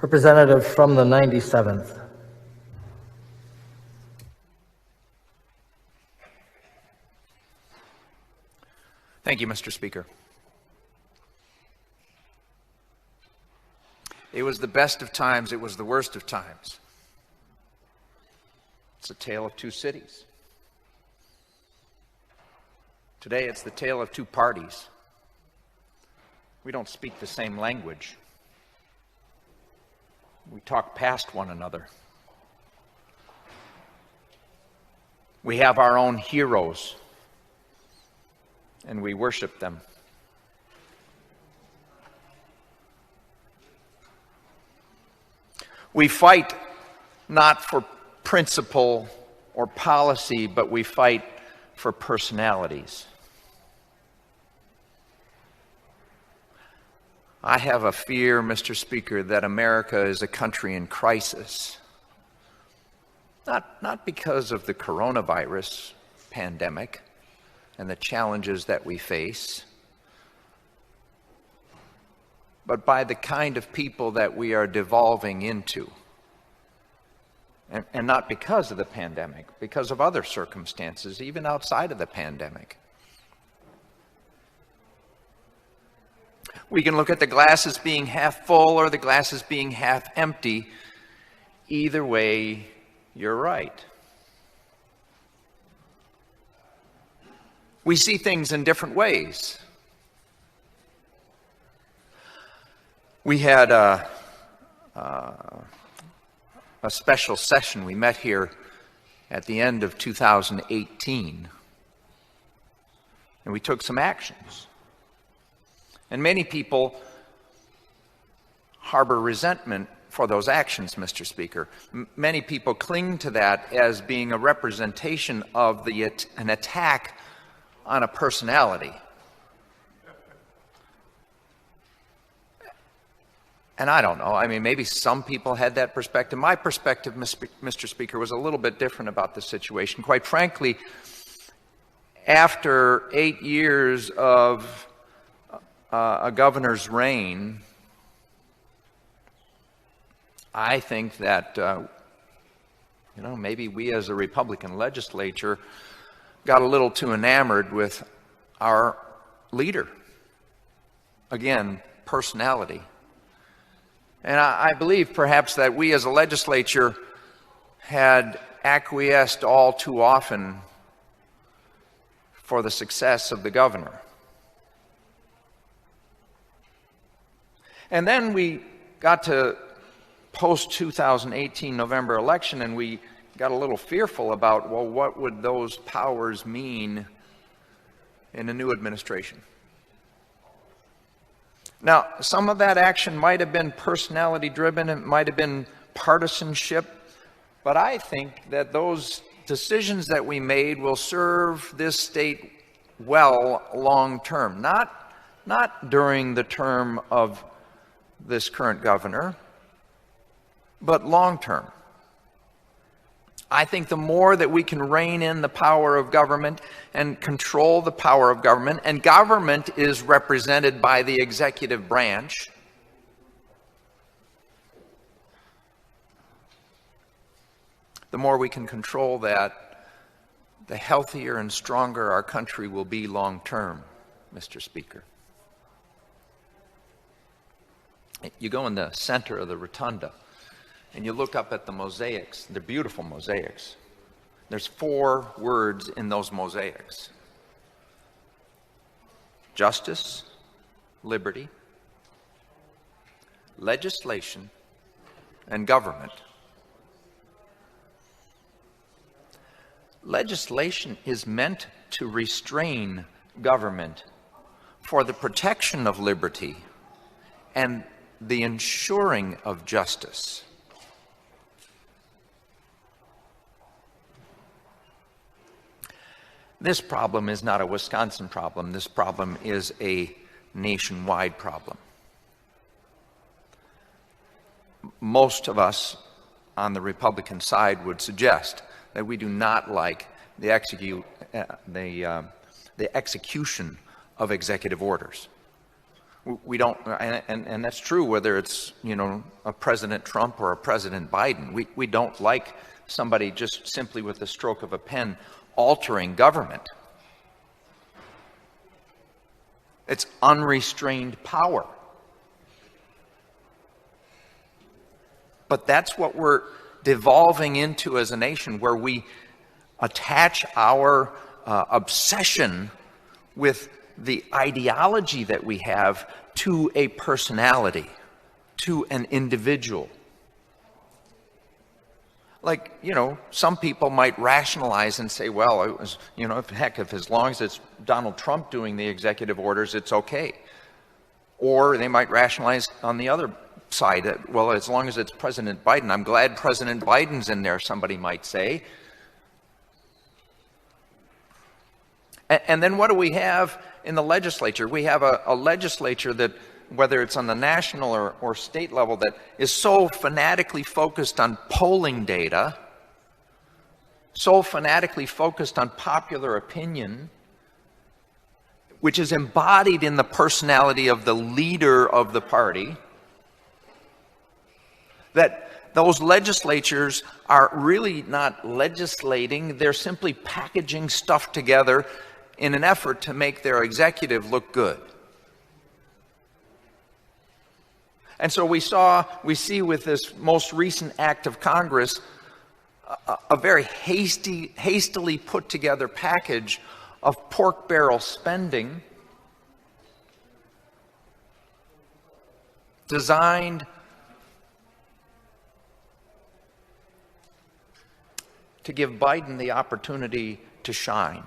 Representative from the 97th. Thank you, Mr. Speaker. It was the best of times, it was the worst of times. It's a tale of two cities. Today it's the tale of two parties. We don't speak the same language. We talk past one another. We have our own heroes, and we worship them. We fight not for principle or policy, but we fight for personalities. I have a fear, Mr. Speaker, that America is a country in crisis. Not because of the coronavirus pandemic and the challenges that we face, but by the kind of people that we are devolving into. And not because of the pandemic, because of other circumstances, even outside of the pandemic. We can look at the glasses being half full or the glasses being half empty. Either way, you're right. We see things in different ways. We had a special session. We met here at the end of 2018, and we took some actions. And many people harbor resentment for those actions, Mr. Speaker. Many people cling to that as being a representation of an attack on a personality. And I don't know, I mean, maybe some people had that perspective. My perspective, Mr. Speaker, was a little bit different about the situation. Quite frankly, after 8 years of a governor's reign, I think that, maybe we as a Republican legislature got a little too enamored with our leader. Again, personality. And I believe perhaps that we as a legislature had acquiesced all too often for the success of the governor. And then we got to post-2018 November election, and we got a little fearful about, well, what would those powers mean in a new administration? Now, some of that action might have been personality-driven, it might have been partisanship, but I think that those decisions that we made will serve this state well long-term, not during the term of this current governor, but long-term. I think the more that we can rein in the power of government and control the power of government, and government is represented by the executive branch, the more we can control that, the healthier and stronger our country will be long-term, Mr. Speaker. You go in the center of the rotunda, and you look up at the mosaics. They're beautiful mosaics. There's 4 words in those mosaics: justice, liberty, legislation, and government. Legislation is meant to restrain government for the protection of liberty and the ensuring of justice. This problem is not a Wisconsin problem. This problem is a nationwide problem. Most of us on the Republican side would suggest that we do not like the execution of executive orders. We don't, and that's true whether it's, a President Trump or a President Biden. We don't like somebody just simply with the stroke of a pen altering government. It's unrestrained power. But that's what we're devolving into as a nation, where we attach our obsession with the ideology that we have to a personality, to an individual. Like, some people might rationalize and say, well, it was, if as long as it's Donald Trump doing the executive orders, it's okay. Or they might rationalize on the other side, well, as long as it's President Biden, I'm glad President Biden's in there, somebody might say. And then what do we have in the legislature? We have a legislature that, whether it's on the national or state level, that is so fanatically focused on polling data, so fanatically focused on popular opinion, which is embodied in the personality of the leader of the party, that those legislatures are really not legislating, they're simply packaging stuff together in an effort to make their executive look good. And so we see with this most recent act of Congress a very hastily put together package of pork barrel spending designed to give Biden the opportunity to shine.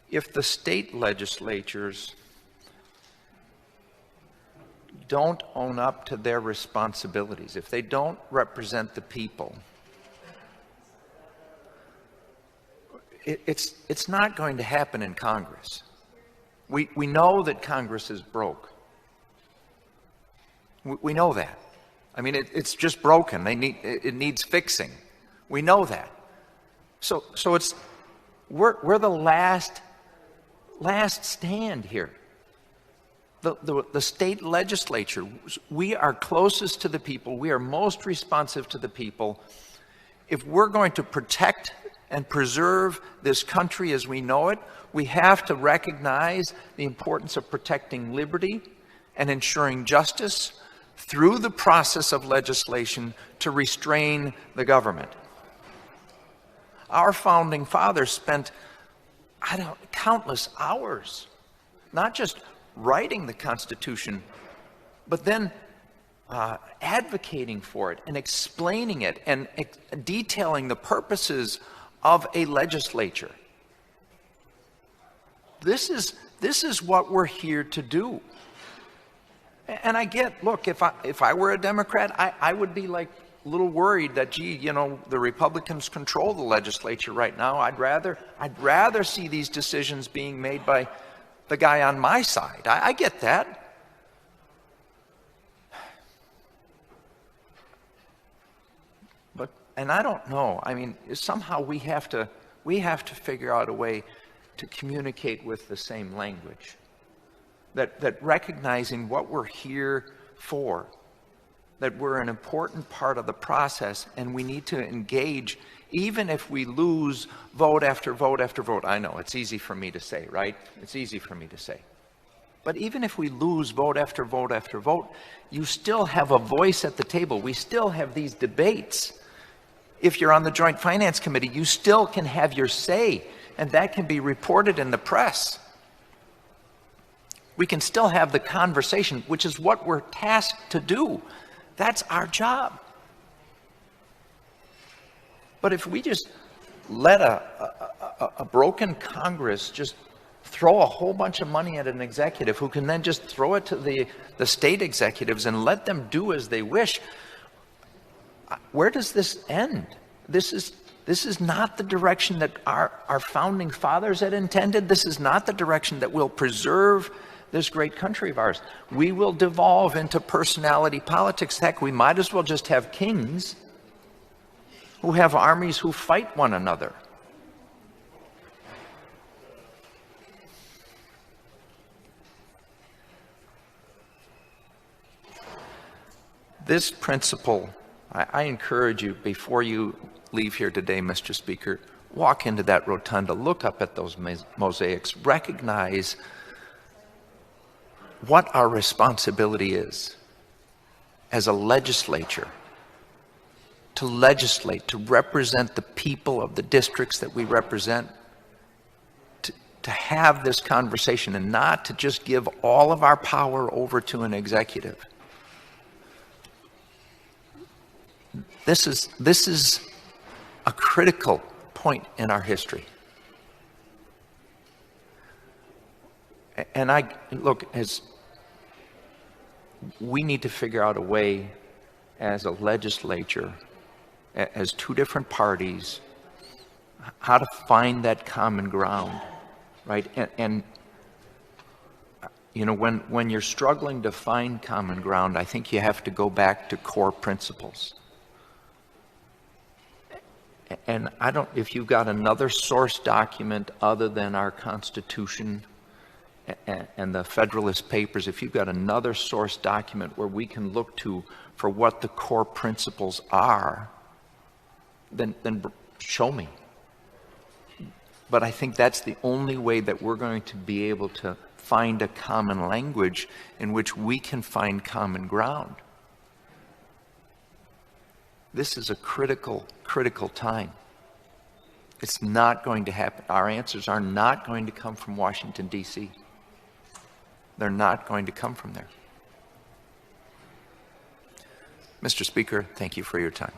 If the state legislatures don't own up to their responsibilities, if they don't represent the people, it's not going to happen in Congress. We know that Congress is broke. We know that. I mean, it's just broken. It needs fixing. We know that. So we're the last stand here. The state legislature, we are closest to the people, we are most responsive to the people. If we're going to protect and preserve this country as we know it, we have to recognize the importance of protecting liberty and ensuring justice through the process of legislation to restrain the government. Our founding fathers spent countless hours, not just writing the Constitution, but then advocating for it and explaining it and detailing the purposes of a legislature. This is what we're here to do. And I look, if I were a Democrat, I would be like a little worried that, the Republicans control the legislature right now. I'd rather see these decisions being made by the guy on my side. I get that. And I don't know. I mean, somehow we have to figure out a way to communicate with the same language. That recognizing what we're here for, that we're an important part of the process, and we need to engage even if we lose vote after vote after vote. I know, it's easy for me to say, right? It's easy for me to say. But even if we lose vote after vote after vote, you still have a voice at the table. We still have these debates. If you're on the Joint Finance Committee, you still can have your say, and that can be reported in the press. We can still have the conversation, which is what we're tasked to do. That's our job. But if we just let a broken Congress just throw a whole bunch of money at an executive who can then just throw it to the state executives and let them do as they wish, where does this end? This is not the direction that our founding fathers had intended. This is not the direction that will preserve this great country of ours. We will devolve into personality politics. Heck, we might as well just have kings who have armies who fight one another. This principle, I encourage you, before you leave here today, Mr. Speaker, walk into that rotunda, look up at those mosaics, recognize what our responsibility is as a legislature, to legislate, to represent the people of the districts that we represent, to have this conversation and not to just give all of our power over to an executive. This is a critical point in our history. And as we need to figure out a way as a legislature, as two different parties, how to find that common ground, right? And you know, when you're struggling to find common ground, I think you have to go back to core principles. And if you've got another source document other than our Constitution and the Federalist Papers, if you've got another source document where we can look to for what the core principles are, then show me. But I think that's the only way that we're going to be able to find a common language in which we can find common ground. This is a critical time. It's not going to happen. Our answers are not going to come from Washington, D.C. They're not going to come from there. Mr. Speaker, thank you for your time.